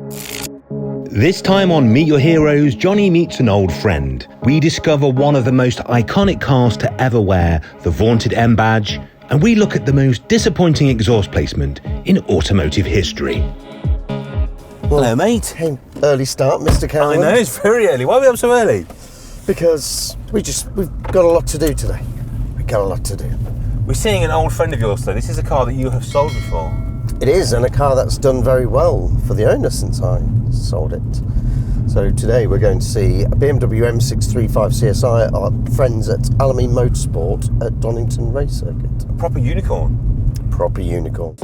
This time on Meet Your Heroes, Johnny meets an old friend. We discover one of the most iconic cars to ever wear, the vaunted M badge, and we look at the most disappointing exhaust placement in automotive history. Hello, mate. Hey, early start, Mr. Cameron. I know, it's very early. Why are we up so early? Because we've got a lot to do today. We've got a lot to do. We're seeing an old friend of yours, though. This is a car that you have sold before. It is, and a car that's done very well for the owner since I sold it. So today we're going to see a BMW M635CSi, our friends at Allumy Motorsport at Donington Race Circuit. A proper unicorn. Proper unicorn.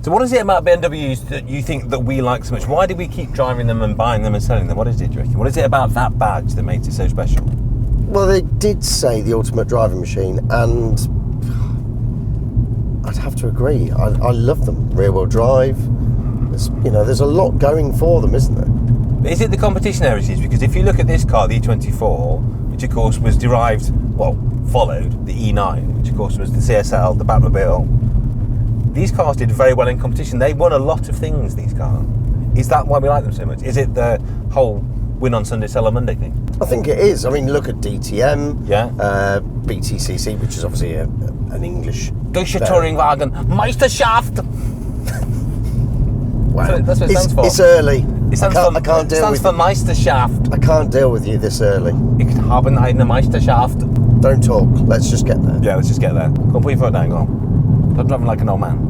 So what is it about BMWs that you think that we like so much? Why do we keep driving them and buying them and selling them? What is it, do you reckon? What is it about that badge that makes it so special? Well, they did say the ultimate driving machine, and I'd have to agree. I love them. Rear-wheel drive. There's a lot going for them, isn't there? But is it the competition heritage? Because if you look at this car, the E24, which of course was followed the E9, which of course was the CSL, the Batmobile. These cars did very well in competition. They won a lot of things, these cars. Is that why we like them so much? Is it the whole win on Sunday, sell on Monday thing? I think it is. I mean, look at DTM, yeah, BTCC, which is obviously an English. Deutsche Touringwagen Meisterschaft. Wow. That's what it stands for. It's early. It stands for Meisterschaft. I can't deal with you this early. Ich habe eine Meisterschaft. Don't talk. Let's just get there. Yeah, let's just get there. Go on, put your foot down, go on. Stop driving like an old man.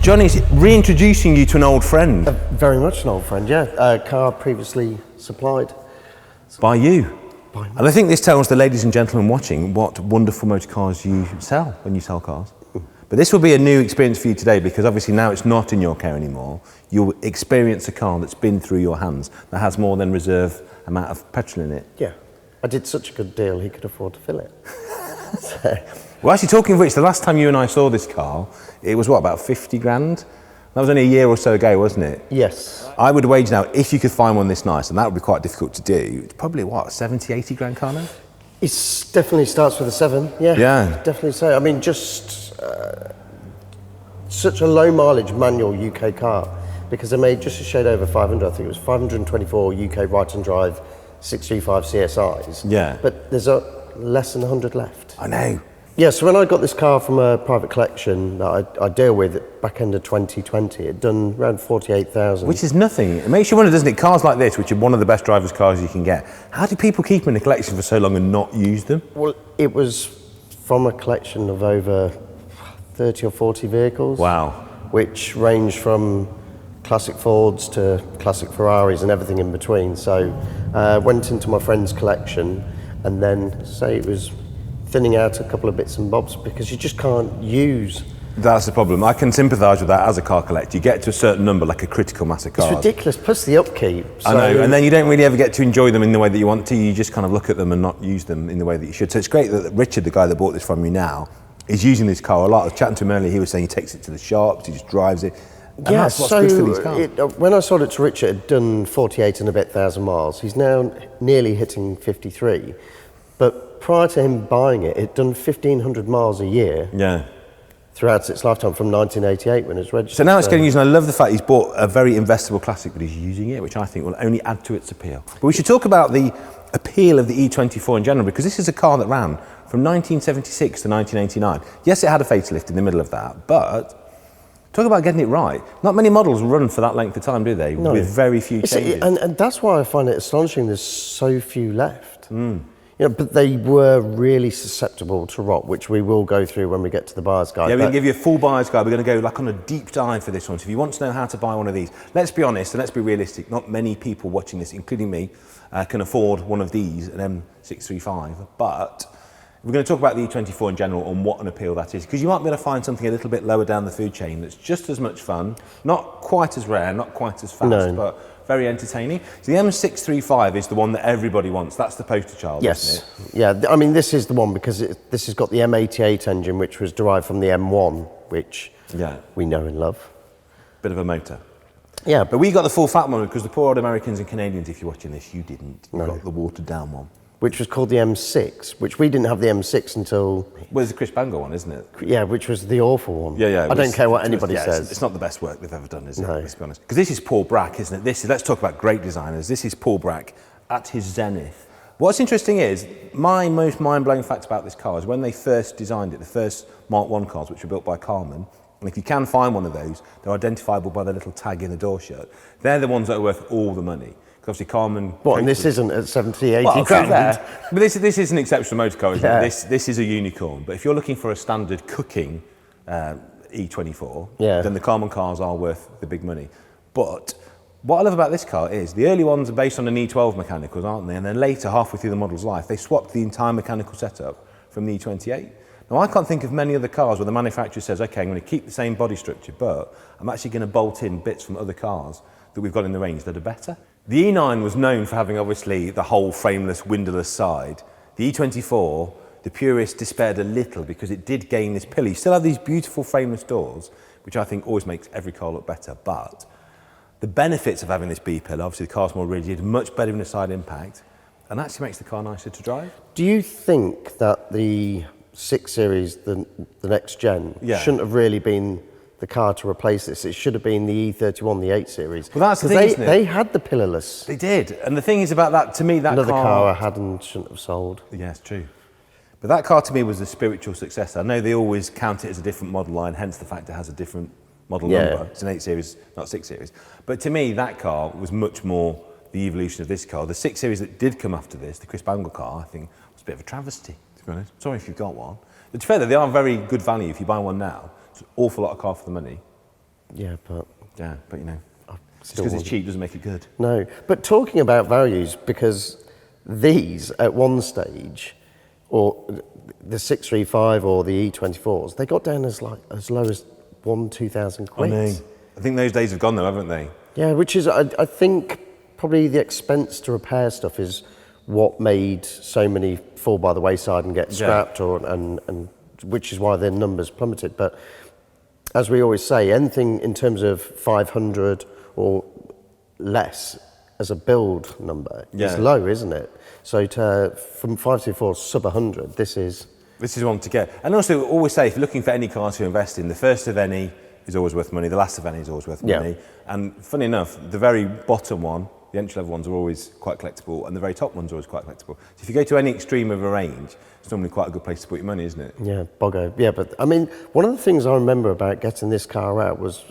Johnny's reintroducing you to an old friend. Very much an old friend, yeah. A car previously supplied. By you. By me. And I think this tells the ladies and gentlemen watching what wonderful motor cars you sell when you sell cars. But this will be a new experience for you today, because obviously now it's not in your care anymore. You'll experience a car that's been through your hands, that has more than reserve amount of petrol in it. Yeah. I did such a good deal, he could afford to fill it. So. Well, actually, talking of which, the last time you and I saw this car, it was about 50 grand? That was only a year or so ago, wasn't it? Yes. I would wager now, if you could find one this nice, and that would be quite difficult to do, it's probably, 70, 80 grand car now? It definitely starts with a 7, yeah. Yeah. Definitely so. I mean, just such a low mileage manual UK car, because they made just a shade over 500, I think it was 524 UK right and drive 635 CSIs. Yeah. But there's less than 100 left. I know. Yeah, so when I got this car from a private collection that I deal with at back end of 2020, it'd done around 48,000. Which is nothing. It makes you wonder, doesn't it? Cars like this, which are one of the best driver's cars you can get, how do people keep them in a collection for so long and not use them? Well, it was from a collection of over 30 or 40 vehicles. Wow. Which range from classic Fords to classic Ferraris and everything in between. So went into my friend's collection, and then say it was thinning out a couple of bits and bobs because you just can't use. That's the problem. I can sympathise with that as a car collector. You get to a certain number, like a critical mass of cars. It's ridiculous, plus the upkeep. I know, and then you don't really ever get to enjoy them in the way that you want to. You just kind of look at them and not use them in the way that you should. So it's great that Richard, the guy that bought this from you now, is using this car a lot. I was chatting to him earlier, he was saying he takes it to the shops, he just drives it. And yeah, that's what's good for these cars. When I sold it to Richard, it had done 48 and a bit thousand miles. He's now nearly hitting 53. But prior to him buying it, it'd done 1,500 miles a year. Yeah. Throughout its lifetime from 1988 when it was registered. So now it's getting used, and I love the fact he's bought a very investable classic, but he's using it, which I think will only add to its appeal. But we should talk about the appeal of the E24 in general, because this is a car that ran from 1976 to 1989. Yes, it had a facelift in the middle of that, but talk about getting it right. Not many models run for that length of time, do they? No. With very few changes. And that's why I find it astonishing there's so few left. Mm. You know, but they were really susceptible to rot, which we will go through when we get to the buyer's guide. Yeah, we're going to give you a full buyer's guide. We're going to go like on a deep dive for this one. So if you want to know how to buy one of these, let's be honest and let's be realistic. Not many people watching this, including me, can afford one of these, an M635. But we're going to talk about the E24 in general and what an appeal that is, because you might be able to find something a little bit lower down the food chain that's just as much fun, not quite as rare, not quite as fast, but very entertaining. So the M635 is the one that everybody wants. That's the poster child, Yes. isn't it? Yeah, I mean, this is the one because this has got the M88 engine, which was derived from the M1, which we know and love. Bit of a motor. Yeah. But we got the full fat one because the poor old Americans and Canadians, if you're watching this, you didn't. You got the watered down one. Which was called the M6, which we didn't have the M6 until... Well, it's the Chris Bangle one, isn't it? Yeah, which was the awful one. Yeah. I don't care what anybody says. It's not the best work they've ever done, is it? No. Let's be honest. Because this is Paul Brack, isn't it? Let's talk about great designers. This is Paul Brack at his zenith. What's interesting is, my most mind-blowing fact about this car is when they first designed it, the first Mark I cars, which were built by Carman, and if you can find one of those, they're identifiable by the little tag in the door shirt. They're the ones that are worth all the money. Because obviously Carman... What, and this isn't at 70, 80 well, grand? But this is an exceptional motor car, isn't it? This is a unicorn. But if you're looking for a standard cooking E24, then the Carman cars are worth the big money. But what I love about this car is the early ones are based on an E12 mechanicals, aren't they? And then later, halfway through the model's life, they swapped the entire mechanical setup from the E28. Now, I can't think of many other cars where the manufacturer says, OK, I'm going to keep the same body structure, but I'm actually going to bolt in bits from other cars that we've got in the range that are better. The E9 was known for having, obviously, the whole frameless, windowless side. The E24, the purists despaired a little because it did gain this pillar. You still have these beautiful frameless doors, which I think always makes every car look better, but the benefits of having this B-pillar, obviously the car's more rigid, much better in the side impact, and actually makes the car nicer to drive. Do you think that the 6 Series, the next gen, shouldn't have really been the car to replace this? It should have been the E31, the 8 Series. Well, that's the thing, isn't it? They had the pillarless. They did, and the thing is about that, to me, that Another car I hadn't, shouldn't have sold. Yeah, it's true. But that car to me was the spiritual successor. I know they always count it as a different model line, hence the fact it has a different model number. It's an 8 Series, not 6 Series. But to me, that car was much more the evolution of this car. The 6 Series that did come after this, the Chris Bangle car, I think was a bit of a travesty, to be honest. Sorry if you've got one. But to be fair, though, they are very good value if you buy one now. It's an awful lot of car for the money. Yeah, but you know, just because it's cheap doesn't make it good. No, but talking about values, because these at one stage, or the 635 or the E24s, they got down as low as 2,000 quid. I know. I think those days have gone though, haven't they? Yeah, which is, I think, probably the expense to repair stuff is what made so many fall by the wayside and get scrapped, and which is why their numbers plummeted. But as we always say, anything in terms of 500 or less as a build number is low, isn't it? So from 524 sub 100, this is one to get. And also, always say, if you're looking for any car to invest in, the first of any is always worth money, the last of any is always worth money. And funny enough, the very bottom one, the entry-level ones, are always quite collectible, and the very top ones are always quite collectible. So if you go to any extreme of a range, it's normally quite a good place to put your money, isn't it? Yeah, boggo. Yeah, but I mean, one of the things I remember about getting this car out was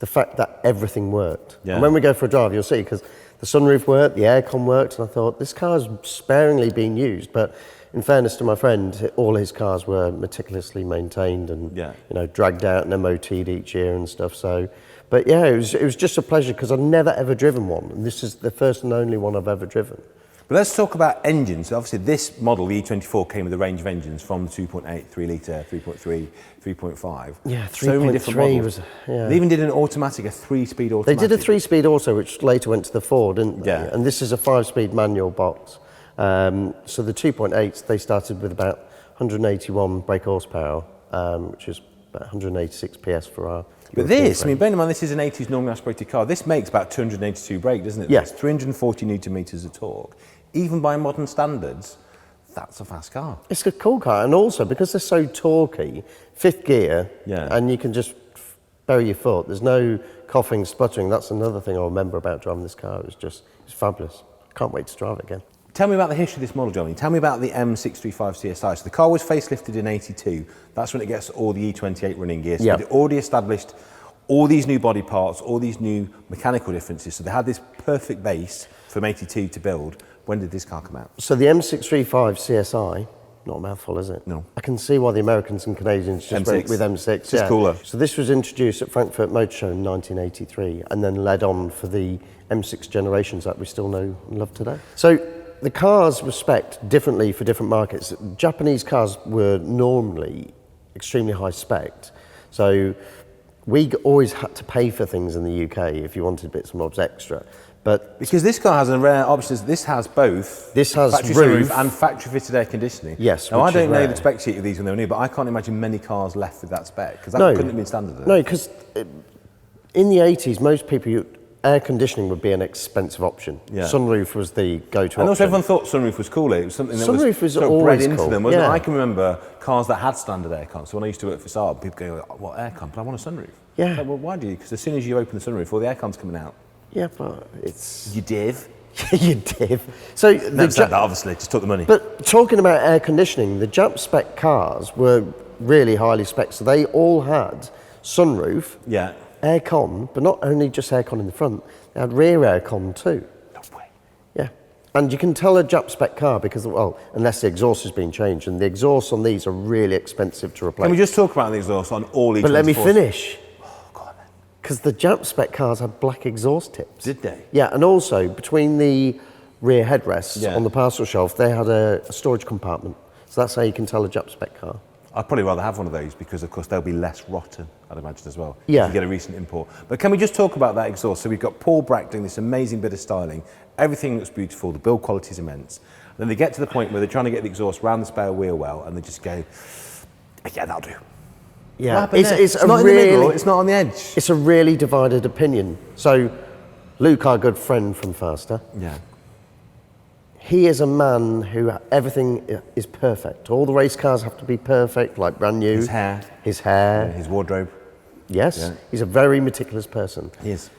the fact that everything worked. And when we go for a drive, you'll see, because the sunroof worked, the aircon worked, and I thought, this car's sparingly being used, but in fairness to my friend, all his cars were meticulously maintained and you know, dragged out and MOT'd each year and stuff. So, but yeah, it was just a pleasure because I've never ever driven one, and this is the first and only one I've ever driven. But let's talk about engines. Obviously, this model, the E24, came with a range of engines from the 2.8, 3 litre, 3.3, 3.5. Yeah, 3.3 so many different models. was. Yeah. They even did an automatic, a 3-speed automatic. They did a 3-speed auto, which later went to the 4, didn't they? Yeah. And this is a 5-speed manual box. So the 2.8s, they started with about 181 brake horsepower, which is about 186 PS for our. But this, I mean, bear in mind, this is an 80s normally aspirated car. This makes about 282 brake, doesn't it? Yes. 340 newton meters of torque. Even by modern standards, that's a fast car. It's a cool car, and also because they're so torquey, 5th gear, and you can just bury your foot. There's no coughing, sputtering. That's another thing I remember about driving this car. It's fabulous. Can't wait to drive it again. Tell me about the history of this model, Johnny. Tell me about the M635CSi. So the car was facelifted in '82. That's when it gets all the E28 running gears. So they'd already established all these new body parts, all these new mechanical differences. So they had this perfect base from '82 to build. When did this car come out? So the M635CSi, not a mouthful, is it? No. I can see why the Americans and Canadians just went with M6. It's cooler. So this was introduced at Frankfurt Motor Show in 1983 and then led on for the M6 generations that we still know and love today. So the cars were spec'd differently for different markets. Japanese cars were normally extremely high spec'd. So we always had to pay for things in the UK if you wanted bits and bobs extra. But because this car has a rare option. This has both. This has factory roof sunroof and factory fitted air conditioning. Yes. Now I which don't is know rare. the spec sheet of these when they were new, but I can't imagine many cars left with that spec because that No. couldn't have been standard. No, because in the 80s, most people, air conditioning would be an expensive option. Yeah. Sunroof was the go-to option. And also everyone thought sunroof was cool. It was something that Sunroof was sort of always bred into cool. them, wasn't Yeah. it? I can remember cars that had standard aircon. So when I used to work for Saab, people go, what aircon? But I want a sunroof. Yeah. Like, well, why do you? Because as soon as you open the sunroof, all the aircon's coming out. Yeah, but it's... You div. you did. So Never said that, obviously. Just took the money. But talking about air conditioning, the Jap spec cars were really highly spec. So they all had sunroof, Yeah. aircon, but not only just aircon in the front, they had rear aircon too. No way. Yeah. And you can tell a Jap spec car because, well, unless the exhaust has been changed, and the exhausts on these are really expensive to replace. Can we just talk about the exhaust on all E24s? But let me finish. Oh, go on then. Because the Jap spec cars had black exhaust tips. Did they? Yeah, and also between the rear headrests Yeah. on the parcel shelf, they had a storage compartment. So that's how you can tell a Jap spec car. I'd probably rather have one of those because, of course, they'll be less rotten, I'd imagine, as well. Yeah. If you get a recent import. But can we just talk about that exhaust? So we've got Paul Brack doing this amazing bit of styling. Everything looks beautiful. The build quality is immense. And then they get to the point where they're trying to get the exhaust round the spare wheel well, and they just go, yeah, that'll do. Yeah, What happened there? it's a not really, in the middle, it's not on the edge. it's a really divided opinion. So, Luke, our good friend from FastR, Yeah. he is a man who everything is perfect. All the race cars have to be perfect, like brand new. His hair. His hair. His wardrobe. Yes, Yeah. he's a very meticulous person. He is.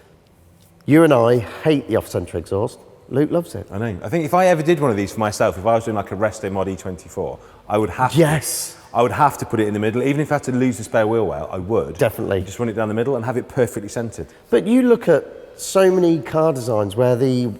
You and I hate the off-centre exhaust. Luke loves it. I know. I think if I ever did one of these for myself, if I was doing like a Resto Mod E24, I would have Yes. I would have to put it in the middle. Even if I had to lose the spare wheel well, I would. Definitely. Just run it down the middle and have it perfectly centred. But you look at so many car designs where the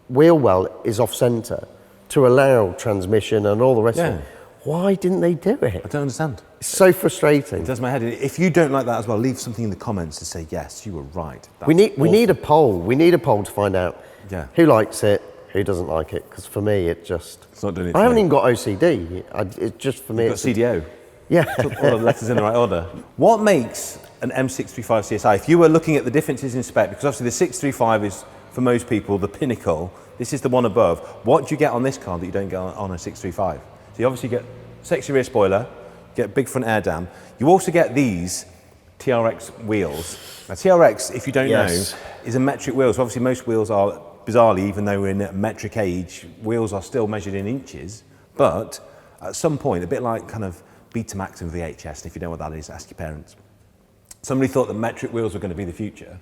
wheel well is off-centre to allow transmission and all the rest of Yeah. it. Why didn't they do I it? don't understand. It's so frustrating. It does my head in. If you don't like that as well, leave something in the comments to say, yes, you were right. We That's need a poll. We need a poll to find out Yeah. who likes it, who doesn't like it. Because for me, it just... It's not doing it I for haven't me. even got OCD. It's just for me. You've got It's CDO. yeah. Put all the letters in the right order. What makes an M635CSi, if you were looking at the differences in spec, because obviously the 635 is, for most people, the pinnacle. This is the one above. What do you get on this car that you don't get on a 635? So you obviously get sexy rear spoiler, get big front air dam. You also get these TRX wheels. Now TRX, if you don't Yes. know, is a metric wheel. So obviously most wheels are, bizarrely, even though we're in a metric age, wheels are still measured in inches. But at some point, a bit like kind of Betamax and VHS, and if you don't know what that is, ask your parents. Somebody thought that metric wheels were going to be the future.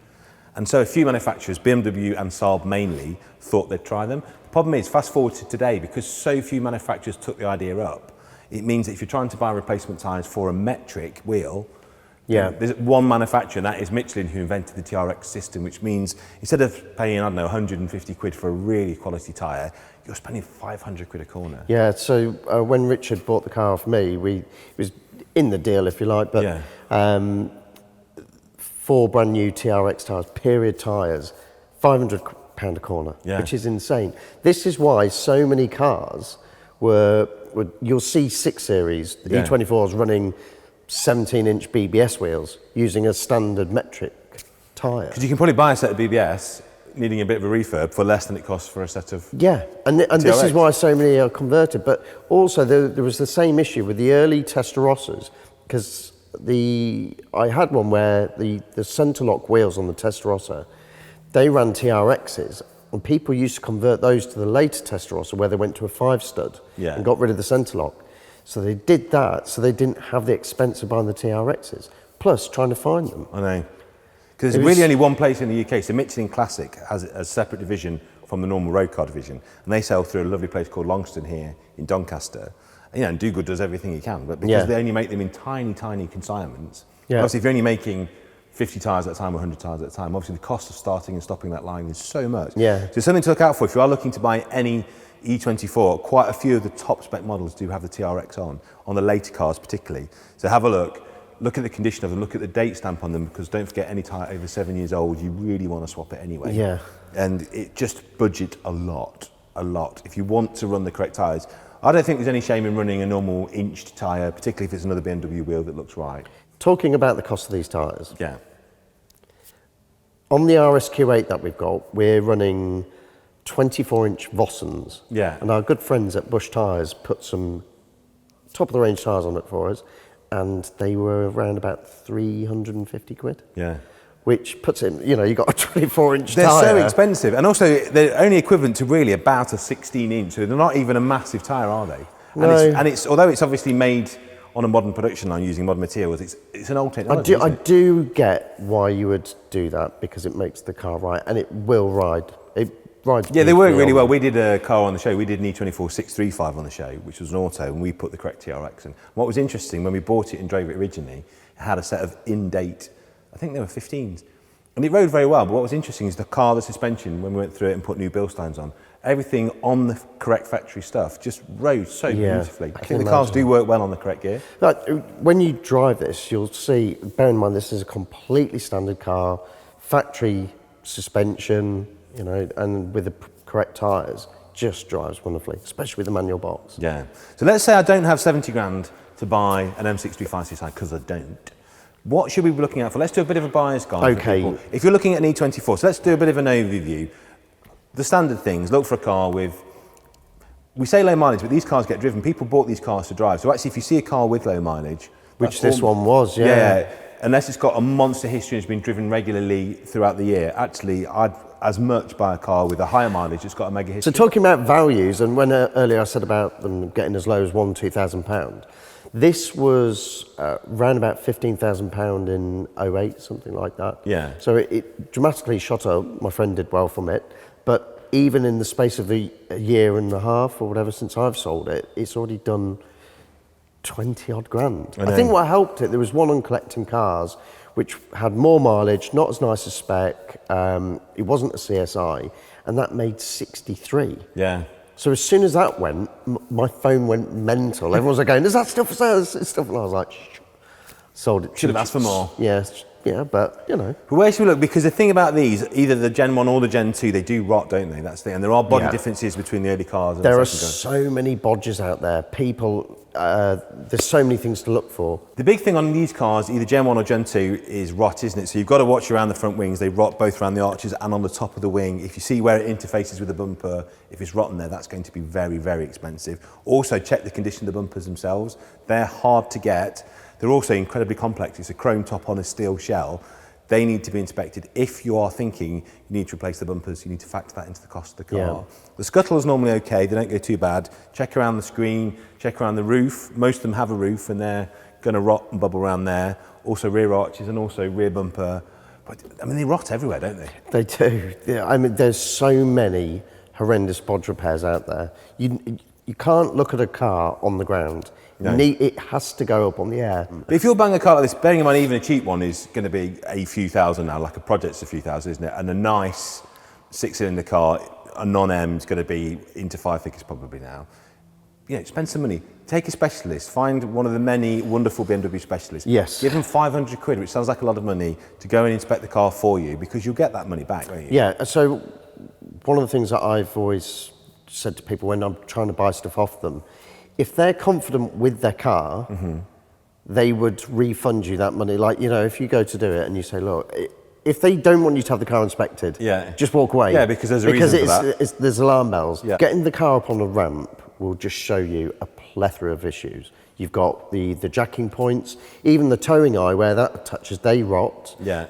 And so a few manufacturers, BMW and Saab mainly, thought they'd try them. The problem is, fast forward to today, because so few manufacturers took the idea up, it means that if you're trying to buy replacement tyres for a metric wheel, Yeah. there's one manufacturer, and that is Michelin, who invented the TRX system, which means instead of paying, I don't know, 150 quid for a really quality tyre, you're spending 500 quid a corner. Yeah, so when Richard bought the car off me, it was in the deal, if you like, but Yeah. 4 brand new TRX tyres, period tyres, £500 a corner, Yeah. which is insane. This is why so many cars you'll see 6 Series, the Yeah. E24s running 17-inch BBS wheels using a standard metric tyre. Because you can probably buy a set of BBS needing a bit of a refurb for less than it costs for a set of... Yeah, and this is TRX. why so many are converted. But also there was the same issue with the early Testarossas, because I had one where the centre lock wheels on the Testarossa, they ran TRXs, and people used to convert those to the later Testarossa where they went to a 5-stud Yeah. and got rid of the centre lock. So they did that, so they didn't have the expense of buying the TRXs, plus trying to find them. I know. Because It there's was- really only one place in the UK. So Michelin Classic has a separate division from the normal road car division. And they sell through a lovely place called Longston here in Doncaster. And, and Do Good does everything he can. But because Yeah. they only make them in tiny, tiny consignments, Yeah. obviously if you're only making 50 tyres at a time or 100 tyres at a time, obviously the cost of starting and stopping that line is so much. Yeah. So it's something to look out for. If you are looking to buy any E24, quite a few of the top spec models do have the TRX on the later cars particularly. So have a look at the condition of them, look at the date stamp on them, because don't forget, any tyre over 7 years old, you really want to swap it anyway. Yeah. And it just budget a lot. If you want to run the correct tyres. I don't think there's any shame in running a normal inched tyre, particularly if it's another BMW wheel that looks right. Talking about the cost of these tyres, Yeah. On the RSQ8 that we've got, we're running 24-inch Vossens. Yeah. And our good friends at Bush Tyres put some top-of-the-range tyres on it for us, and they were around about 350 quid. Yeah. Which puts it, you know, you got a 24-inch They're tyre. so expensive, and also they're only equivalent to really about a 16-inch, so they're not even a massive tyre, are they? No. And it's although it's obviously made on a modern production line using modern materials, it's an old technology. I do get why you would do that, because it makes the car right, and it will ride. It rides. Yeah, they work really well. on. We did a car on the show. We did an E24 635 on the show, which was an auto, and we put the correct TRX in. What was interesting, when we bought it and drove it originally, it had a set of in-date, I think they were 15s. And it rode very well, but what was interesting is the car, the suspension, when we went through it and put new Bilsteins on, everything on the correct factory stuff just rode so beautifully. I think the cars do work well on the correct gear. Like, when you drive this, you'll see, bear in mind this is a completely standard car, factory suspension, you know, and with the correct tyres, just drives wonderfully, especially with the manual box. Yeah. So let's say I don't have 70 grand to buy an M635CSi, because I don't. What should we be looking out for? Let's do a bit of a buyer's guide. Okay. If you're looking at an E24, so let's do a bit of an overview. The standard things, look for a car with, we say low mileage, but these cars get driven. People bought these cars to drive. So actually, if you see a car with low mileage, Which this one was, yeah. Unless it's got a monster history and has been driven regularly throughout the year, actually, I'd as much buy a car with a higher mileage that's got a mega history. So talking about values, and when earlier I said about them getting as low as £2,000, this was around about £15,000 in 08, something like that. Yeah. So it dramatically shot up. My friend did well from it. But even in the space of a year and a half or whatever since I've sold it, it's already done 20 odd grand. I think what helped it, there was one on collecting cars which had more mileage, not as nice a spec, it wasn't a CSI, and that made 63. Yeah. So as soon as that went, my phone went mental. Everyone was like going, is that still for sale? Is it still for sale? I was like, shh. Sold it. Should have asked for more. Yeah, but you know. But where should we look? Because the thing about these, either the Gen 1 or the Gen 2, they do rot, don't they? That's the thing. And there are body differences between the early cars and there the are second cars. so many bodges out there. People, there's so many things to look for. The big thing on these cars, either Gen 1 or Gen 2, is rot, isn't it? So you've got to watch around the front wings. They rot both around the arches and on the top of the wing. If you see where it interfaces with the bumper, if it's rotten there, that's going to be very, very expensive. Also, check the condition of the bumpers themselves. They're hard to get. They're also incredibly complex. It's a chrome top on a steel shell. They need to be inspected. If you are thinking you need to replace the bumpers, you need to factor that into the cost of the car. Yeah. The scuttle is normally okay. They don't go too bad. Check around the screen, check around the roof. Most of them have a roof and they're going to rot and bubble around there. Also rear arches and also rear bumper. But I mean, they rot everywhere, don't they? They do. Yeah, I mean, there's so many horrendous bodge repairs out there. You can't look at a car on the ground. No. It has to go up on the air. But if you're buying a car like this, bearing in mind even a cheap one is going to be a few thousand now, like a Project's a few thousand, isn't it? And a nice six-cylinder car, a non-M, is going to be into five figures probably now. You know, spend some money. Take a specialist. Find one of the many wonderful BMW specialists. Yes. Give them 500 quid, which sounds like a lot of money, to go and inspect the car for you, because you'll get that money back, won't you? Yeah, so one of the things that I've always said to people when I'm trying to buy stuff off them, if they're confident with their car, they would refund you that money. Like, you know, if you go to do it and you say, look, if they don't want you to have the car inspected, just walk away. Yeah, because there's a reason for that. There's alarm bells. Yeah. Getting the car up on a ramp will just show you a plethora of issues. You've got the jacking points, even the towing eye where that touches, they rot. Yeah.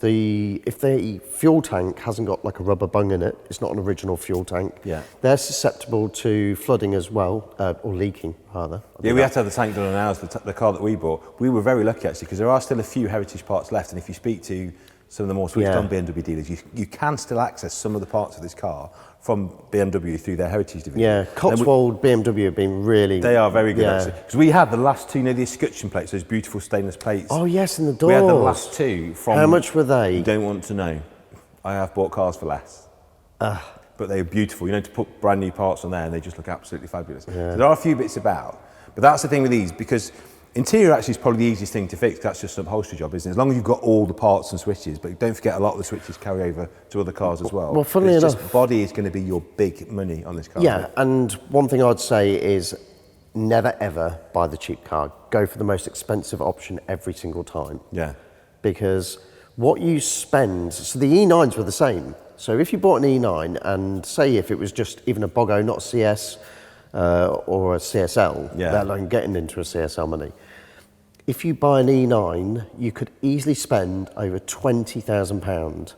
If the fuel tank hasn't got like a rubber bung in it, it's not an original fuel tank. Yeah. They're susceptible to flooding as well, or leaking rather. Yeah, we had to have the tank done on ours, the car that we bought. We were very lucky actually, because there are still a few heritage parts left, and if you speak to some of the more switched on BMW dealers, you can still access some of the parts of this car from BMW through their heritage division. Yeah, Cotswold BMW have been really... They are very good actually. Because we had the last two, you know, the escutcheon plates, those beautiful stainless plates. Oh yes, and the doors. We had the last two from... How much were they? You don't want to know. I have bought cars for less. But they're beautiful. You know, to put brand new parts on there and they just look absolutely fabulous. Yeah. So there are a few bits about. But that's the thing with these, because interior actually is probably the easiest thing to fix. That's just an upholstery job, isn't it? As long as you've got all the parts and switches, but don't forget a lot of the switches carry over to other cars as well. Well, funnily enough, just body is going to be your big money on this car. Yeah, and one thing I'd say is never ever buy the cheap car. Go for the most expensive option every single time. Yeah. Because what you spend, so the E9s were the same. So if you bought an E9 and say if it was just even a Boggo, not a CS or a CSL, let alone getting into a CSL money, if you buy an E9, you could easily spend over £20,000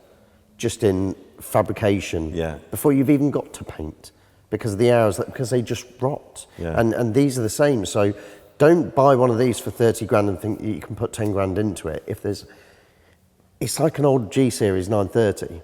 just in fabrication before you've even got to paint, because of the hours, because they just rot. And these are the same. So don't buy one of these for 30 grand and think you can put 10 grand into it. It's like an old G Series 930.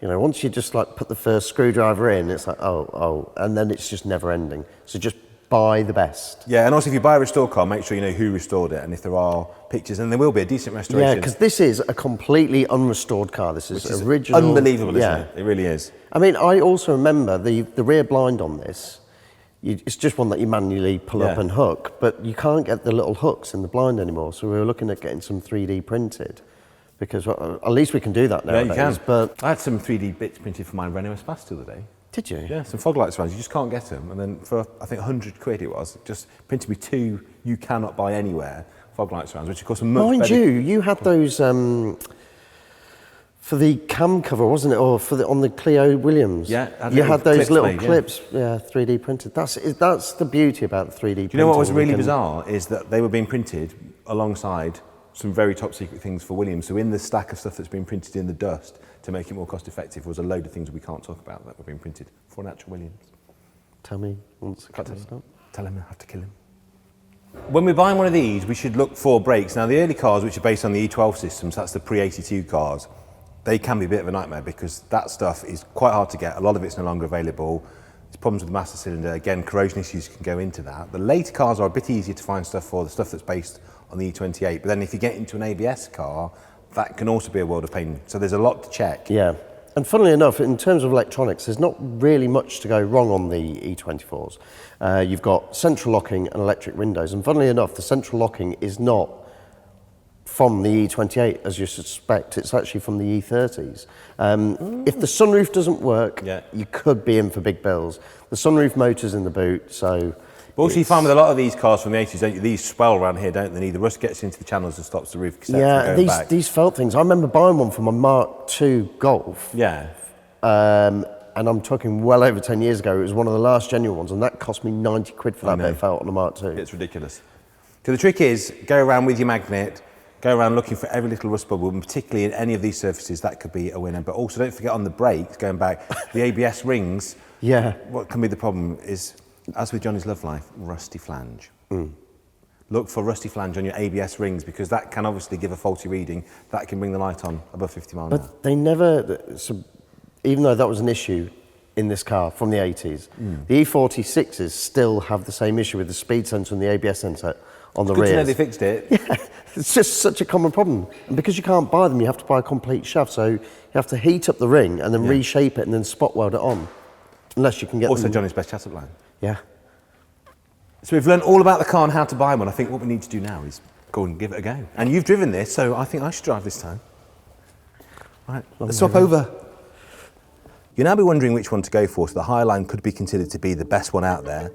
You know, once you just like put the first screwdriver in, it's like, oh, and then it's just never ending. So just buy the best. Yeah, and also if you buy a restored car, make sure you know who restored it, and if there are pictures, and there will be a decent restoration. Yeah, because this is a completely unrestored car. This is original. Unbelievable, isn't it? It really is. I mean, I also remember the rear blind on this. It's just one that you manually pull up and hook, but you can't get the little hooks in the blind anymore. So we were looking at getting some 3D printed, because at least we can do that nowadays. Yeah, you can. But I had some 3D bits printed for my Renault Espace the other day. Did you? Yeah, some fog lights around. You just can't get them. And then for, I think, 100 quid it was, just printed me 2 you cannot buy anywhere fog lights around, which of course are much better. Mind you had those for the cam cover, wasn't it? Or for on the Clio Williams? Yeah. You had those little clips, 3D printed. That's the beauty about the 3D printing. You know what was really bizarre is that they were being printed alongside some very top secret things for Williams. So in the stack of stuff that's been printed in the dust to make it more cost effective was a load of things we can't talk about that were being printed for an actual Williams. Tell me once I stop. Tell him I have to kill him. When we're buying one of these, we should look for brakes. Now the early cars, which are based on the E12 systems, that's the pre-82 cars, they can be a bit of a nightmare because that stuff is quite hard to get. A lot of it's no longer available. There's problems with the master cylinder. Again, corrosion issues can go into that. The later cars are a bit easier to find stuff for, the stuff that's based on the E28. But then if you get into an ABS car, that can also be a world of pain. So there's a lot to check. Yeah. And funnily enough, in terms of electronics, there's not really much to go wrong on the E24s. You've got central locking and electric windows. And funnily enough, the central locking is not from the E28, as you suspect. It's actually from the E30s. If the sunroof doesn't work, you could be in for big bills. The sunroof motor's in the boot, so... But also you find with a lot of these cars from the 80s, don't you? These swell around here, don't they? The rust gets into the channels and stops the roof from going back. These felt things. I remember buying one from a Mark II Golf. Yeah. And I'm talking well over 10 years ago. It was one of the last genuine ones, and that cost me 90 quid for that bit of felt on a Mark II. It's ridiculous. So the trick is, go around with your magnet, go around looking for every little rust bubble, and particularly in any of these surfaces, that could be a winner. But also don't forget on the brakes, going back, the ABS rings. Yeah. What can be the problem is, as with Johnny's Love Life, rusty flange. Look for rusty flange on your ABS rings because that can obviously give a faulty reading. That can bring the light on above 50 miles an hour. But they never, so even though that was an issue in this car from the 80s, the E46s still have the same issue with the speed sensor and the ABS sensor on the rear. Good to know they fixed it. Yeah, it's just such a common problem. And because you can't buy them, you have to buy a complete shaft. So you have to heat up the ring and then reshape it and then spot weld it on. Unless you can get Also Johnny's best chat-up line. Yeah. So we've learned all about the car and how to buy one. I think what we need to do now is go and give it a go. And you've driven this, so I think I should drive this time. Right, let's swap over. You'll now be wondering which one to go for, so the Highline could be considered to be the best one out there.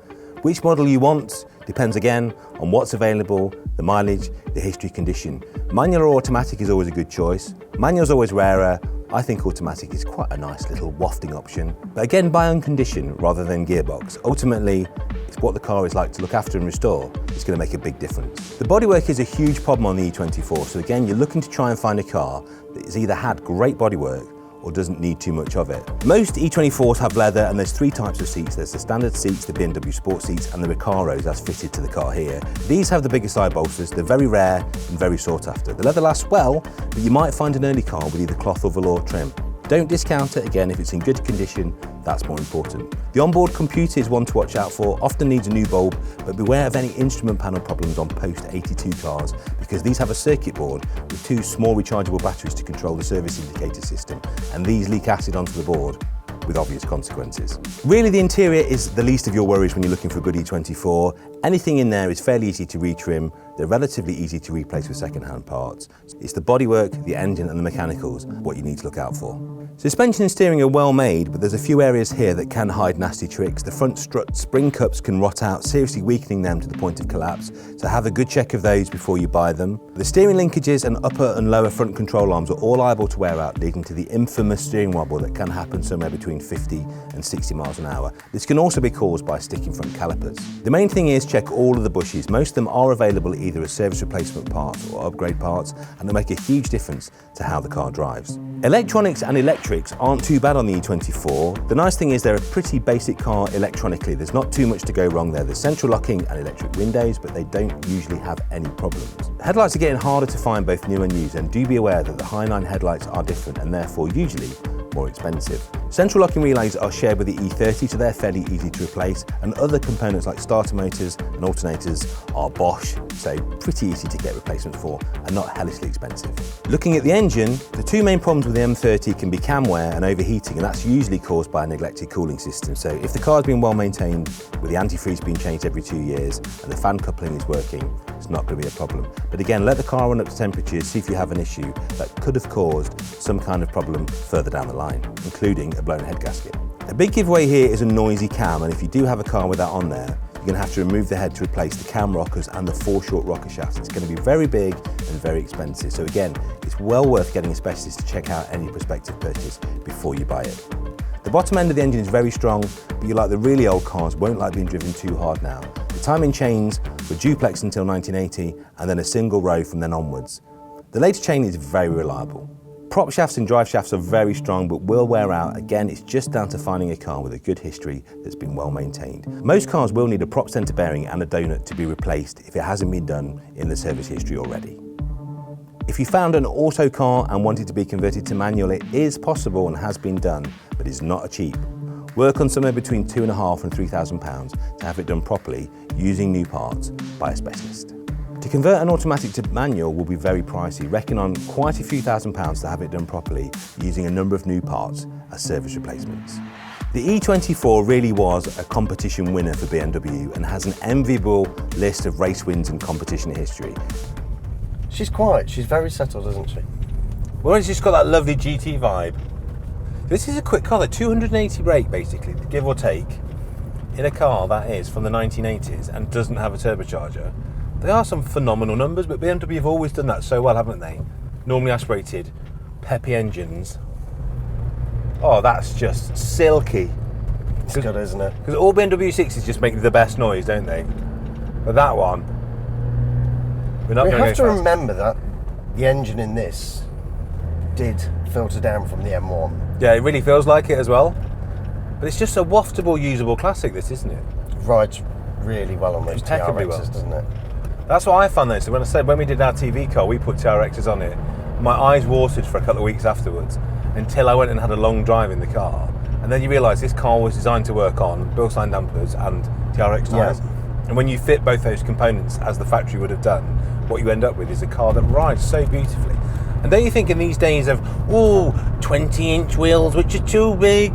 Which model you want depends again on what's available, the mileage, the history condition. Manual or automatic is always a good choice. Manual's always rarer. I think automatic is quite a nice little wafting option. But again, buy on condition rather than gearbox. Ultimately, it's what the car is like to look after and restore. It's going to make a big difference. The bodywork is a huge problem on the E24. So again, you're looking to try and find a car that has either had great bodywork or doesn't need too much of it. Most E24s have leather, and there's 3 types of seats. There's the standard seats, the BMW Sport seats, and the Recaros as fitted to the car here. These have the bigger side bolsters. They're very rare and very sought after. The leather lasts well, but you might find an early car with either cloth or velour trim. Don't discount it. Again, if it's in good condition, that's more important. The onboard computer is one to watch out for, often needs a new bulb, but beware of any instrument panel problems on post-82 cars, because these have a circuit board with 2 small rechargeable batteries to control the service indicator system, and these leak acid onto the board with obvious consequences. Really, the interior is the least of your worries when you're looking for a good E24. Anything in there is fairly easy to retrim, they're relatively easy to replace with second-hand parts. It's the bodywork, the engine and the mechanicals what you need to look out for. Suspension and steering are well made, but there's a few areas here that can hide nasty tricks. The front strut spring cups can rot out, seriously weakening them to the point of collapse, so have a good check of those before you buy them. The steering linkages and upper and lower front control arms are all liable to wear out, leading to the infamous steering wobble that can happen somewhere between 50 and 60 miles an hour. This can also be caused by sticking front calipers. The main thing is check all of the bushes. Most of them are available either as service replacement parts or upgrade parts, and they make a huge difference to how the car drives. Electronics and electrics aren't too bad on the E24. The nice thing is they're a pretty basic car electronically. There's not too much to go wrong there. There's central locking and electric windows, but they don't usually have any problems. Headlights are getting harder to find both new and used, and do be aware that the Highline headlights are different and therefore usually more expensive. Central locking relays are shared with the E30, so they're fairly easy to replace, and other components like starter motors and alternators are Bosch, so pretty easy to get replacements for and not hellishly expensive. Looking at the engine, the two main problems with the M30 can be cam wear and overheating, and that's usually caused by a neglected cooling system. So if the car's been well maintained, with the antifreeze being changed every 2 years and the fan coupling is working, it's not going to be a problem. But again, let the car run up to temperatures, see if you have an issue that could have caused some kind of problem further down the line, including a blown head gasket. A big giveaway here is a noisy cam, and if you do have a car with that on there, you're going to have to remove the head to replace the cam rockers and the foreshort rocker shafts. It's going to be very big and very expensive. So again, it's well worth getting a specialist to check out any prospective purchase before you buy it. The bottom end of the engine is very strong, but you like the really old cars won't like being driven too hard now. The timing chains were duplex until 1980 and then a single row from then onwards. The later chain is very reliable. Prop shafts and drive shafts are very strong but will wear out. Again, it's just down to finding a car with a good history that's been well maintained. Most cars will need a prop centre bearing and a donut to be replaced if it hasn't been done in the service history already. If you found an auto car and wanted to be converted to manual, it is possible and has been done, but it's not cheap. Work on somewhere between £2,500 and £3,000 to have it done properly using new parts by a specialist. To convert an automatic to manual will be very pricey. Reckon on quite a few £1,000s to have it done properly using a number of new parts as service replacements. The E24 really was a competition winner for BMW and has an enviable list of race wins and competition history. She's quiet, she's very settled, isn't she? Well, it's just got that lovely GT vibe. This is a quick car, the 280 brake basically, give or take, in a car that is from the 1980s and doesn't have a turbocharger. They are some phenomenal numbers, but BMW have always done that so well, haven't they? Normally aspirated, peppy engines. Oh, that's just silky. It's good, isn't it? Because all BMW 6s just make the best noise, don't they? But that one, we're not We going to have to go fast. remember that the engine in this did filter down from the M1. Yeah, it really feels like it as well. But it's just a waftable, usable classic, this, isn't it? Rides really well on those Impeccably TRXs, well. doesn't it? That's what I found though. So when I said when we did our TV car, we put TRXs on it. My eyes watered for a couple of weeks afterwards until I went and had a long drive in the car. And then you realise this car was designed to work on Bilstein dampers and TRX tyres. Yeah. And when you fit both those components as the factory would have done, what you end up with is a car that rides so beautifully. And don't you think in these days of, 20-inch wheels, which are too big?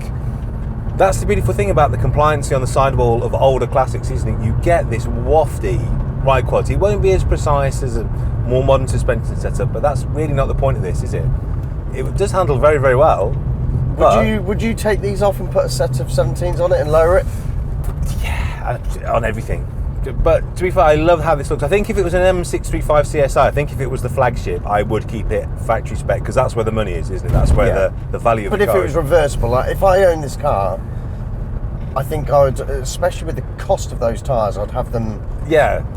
That's the beautiful thing about the compliancy on the sidewall of older classics, isn't it? You get this wafty ride quality. It won't be as precise as a more modern suspension setup, but that's really not the point of this, is it? It does handle very, very well. Would you take these off and put a set of 17s on it and lower it? Yeah, on everything. But to be fair, I love how this looks. I think if it was an M635CSi, I think if it was the flagship, I would keep it factory spec, because that's where the money is, isn't it? That's where the value of the car is. But if it was reversible, like if I owned this car, I think I would, especially with the cost of those tyres, I'd have them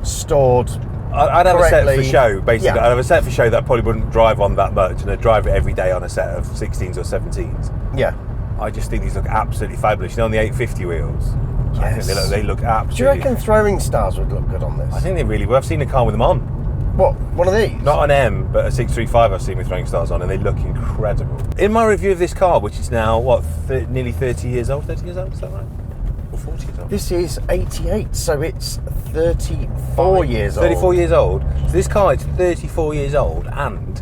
stored. I'd have a set for correctly. show, basically. Yeah. I'd have a set for show that I probably wouldn't drive on that much, and I'd drive it every day on a set of 16s or 17s. Yeah. I just think these look absolutely fabulous. You know, on the 850 wheels, I think they look absolutely... Do you reckon throwing stars would look good on this? I think they really will. I've seen a car with them on. What, one of these? Not an M, but a 635 I've seen with throwing stars on, and they look incredible. In my review of this car, which is now, nearly 30 years old? 30 years old, is that right? Or 40 years old? This is 88, so it's 34 years old. 34 years old. So this car is 34 years old, and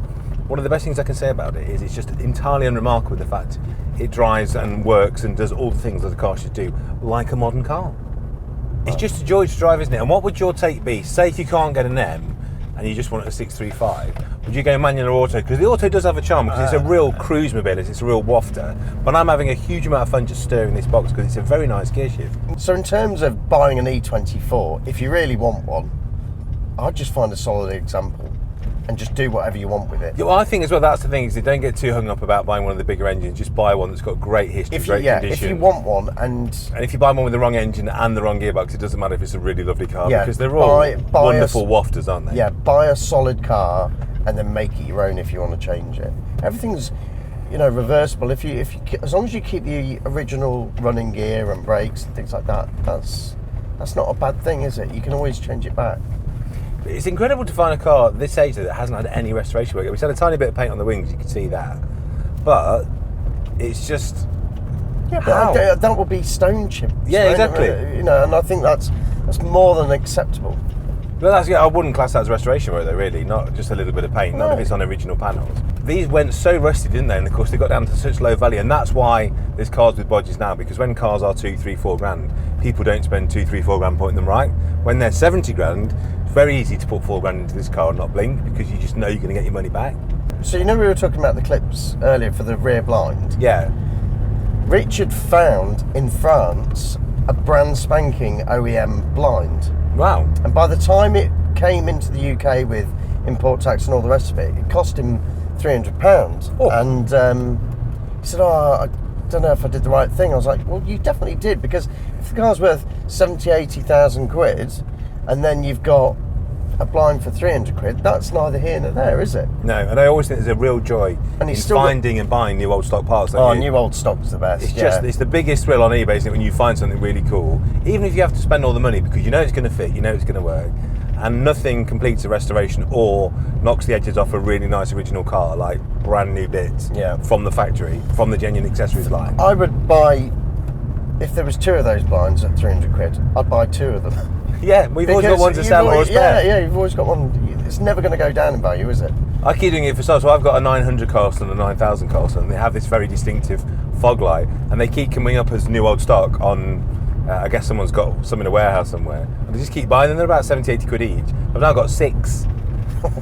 one of the best things I can say about it is it's just entirely unremarkable, the fact it drives and works and does all the things that a car should do, like a modern car. It's just a joy to drive, isn't it? And what would your take be? Say if you can't get an M and you just want a 635, would you go manual or auto? Because the auto does have a charm, because it's a real cruise mobility, it's a real wafter. But I'm having a huge amount of fun just stirring this box because it's a very nice gear shift. So in terms of buying an E24, if you really want one, I'd just find a solid example and just do whatever you want with it. Yeah, well, I think as well, that's the thing, is they don't get too hung up about buying one of the bigger engines. Just buy one that's got great history, great condition. If you want one, and if you buy one with the wrong engine and the wrong gearbox, it doesn't matter if it's a really lovely car, Yeah, because they're all buy wonderful wafters, aren't they? yeah, buy a solid car and then make it your own if you want to change it. Everything's, reversible. If you as long as you keep the original running gear and brakes and things like that, that's not a bad thing, is it? You can always change it back. It's incredible to find a car at this age that hasn't had any restoration work. We had a tiny bit of paint on the wings, you can see that. But it's just... Yeah, but that would be stone chips. Yeah, exactly. And I think that's more than acceptable. But I wouldn't class that as restoration work though, really. Not just a little bit of paint, not if it's on original panels. These went so rusty, didn't they? And of course they got down to such low value, and that's why there's cars with bodges now, because when cars are 2, 3, 4 grand, people don't spend 2, 3, 4 grand putting them right. When they're 70 grand, it's very easy to put 4 grand into this car and not blink, because you just know you're going to get your money back. So we were talking about the clips earlier for the rear blind. Yeah. Richard found in France a brand spanking OEM blind. Wow. And by the time it came into the UK with import tax and all the rest of it, it cost him £300. Oh. And he said, I don't know if I did the right thing. I was like, well, you definitely did, because if the car's worth 70, 80,000 quid, and then you've got a blind for 300 quid, that's neither here nor there, is it? No, and I always think there's a real joy in finding and buying new old stock parts. New old stock's the best. It's the biggest thrill on eBay, isn't it, when you find something really cool, even if you have to spend all the money, because you know it's going to fit, you know it's going to work, and nothing completes a restoration or knocks the edges off a really nice original car like brand new bits from the factory, from the genuine accessories line. I would buy, if there was 2 of those blinds at 300 quid, I'd buy 2 of them. Yeah, we've always got one to sell or a spare. Yeah, you've always got one. It's never going to go down in value, is it? I keep doing it for sale. So I've got a 900 Castle and a 9000 Castle, and they have this very distinctive fog light, and they keep coming up as new old stock on, I guess someone's got some in a warehouse somewhere, and they just keep buying them. They're about 70, 80 quid each. I've now got 6.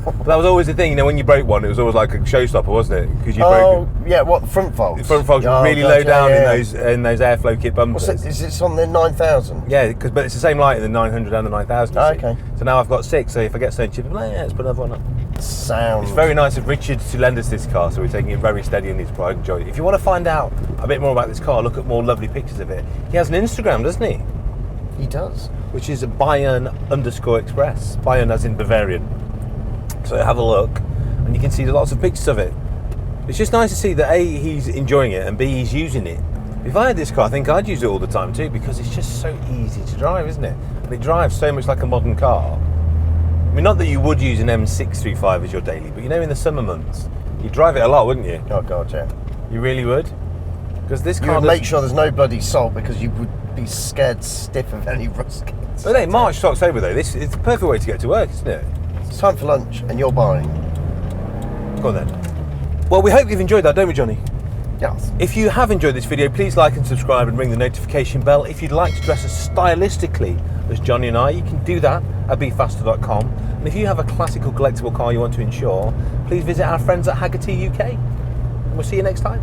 But that was always the thing, when you broke one, it was always like a showstopper, wasn't it? Because you broke it. Yeah, what, the front fogs? The front fogs really low down in those airflow kit bumpers. Is it on the 9000? Yeah, but it's the same light in the 900 and the 9000. Okay. So now I've got 6, so if I get something cheap, let's put another one up. Sound. It's very nice of Richard to lend us this car, so we're taking it very steady in his pride and joy. If you want to find out a bit more about this car, look at more lovely pictures of it. He has an Instagram, doesn't he? He does. Which is Bayern_Express. Bayern as in Bavarian. So have a look, and you can see lots of pictures of it. It's just nice to see that A, he's enjoying it, and B, he's using it. If I had this car, I think I'd use it all the time too, because it's just so easy to drive, isn't it? And it drives so much like a modern car. I mean, not that you would use an M635 as your daily, but in the summer months, you'd drive it a lot, wouldn't you? Oh God, yeah. You really would? Because this car you would make sure there's no bloody salt, because you would be scared stiff of any rust. But hey, March to October though, it's the perfect way to get to work, isn't it? It's time for lunch, and you're buying. Go on then. Well, we hope you've enjoyed that, don't we, Johnny? Yes. If you have enjoyed this video, please like and subscribe and ring the notification bell. If you'd like to dress as stylistically as Johnny and I, you can do that at BeFaster.com. And if you have a classical collectible car you want to insure, please visit our friends at Haggerty UK. And we'll see you next time.